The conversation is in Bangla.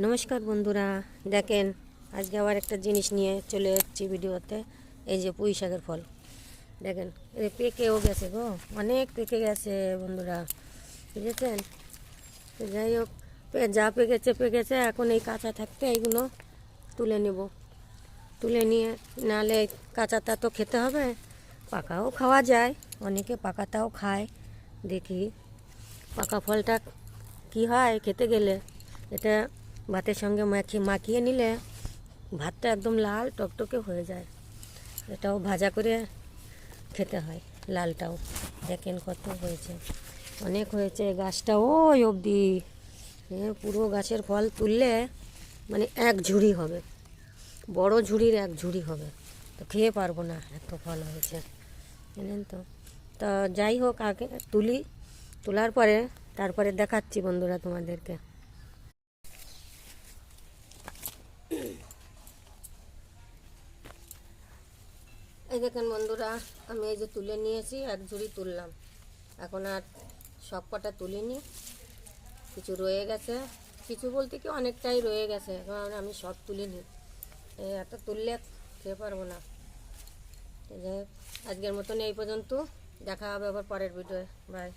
নমস্কার বন্ধুরা, দেখেন আজকে আবার একটা জিনিস নিয়ে চলে যাচ্ছি ভিডিওতে। এই যে পুঁই শাকের ফল দেখেন, পেকেও গেছে গো, অনেক পেকে গেছে বন্ধুরা, বুঝেছেন? তো যাই হোক, যা পেকেছে পেকেছে, এখন এই কাঁচা থাকতে এইগুলো তুলে নেব। তুলে নিয়ে, নাহলে কাঁচাটা তো খেতে হবে, পাকাও খাওয়া যায়, অনেকে পাকাটাও খায়। দেখি পাকা ফলটা কি হয় খেতে গেলে। এটা ভাতের সঙ্গে মাখিয়ে নিলে ভাতটা একদম লাল টকটকে হয়ে যায়। এটাও ভাজা করে খেতে হয়, লালটাও। দেখেন কত হয়েছে, অনেক হয়েছে, গাছটা ওই অবধি। পুরো গাছের ফল তুললে মানে এক ঝুড়ি হবে, বড় ঝুড়ির এক ঝুড়ি হবে, তো খেয়ে পারবো না, এত ফল হয়েছে, জানেন তো। তা যাই হোক, আগে তুলি, তোলার পরে তারপরে দেখাচ্ছি বন্ধুরা তোমাদেরকে। এই দেখেন বন্ধুরা, আমি এই যে তুলে নিয়েছি, এক ঝুড়ি তুললাম। এখন আর সব কটা তুলিনি, কিছু রয়ে গেছে, কিছু বলতে কি অনেকটাই রয়ে গেছে, কারণ আমি সব তুলিনি। এত তুললে খেয়ে পারবো না। যাই হোক, আজকের মতন এই পর্যন্ত, দেখা হবে আবার পরের ভিডিওয়ে। বাই।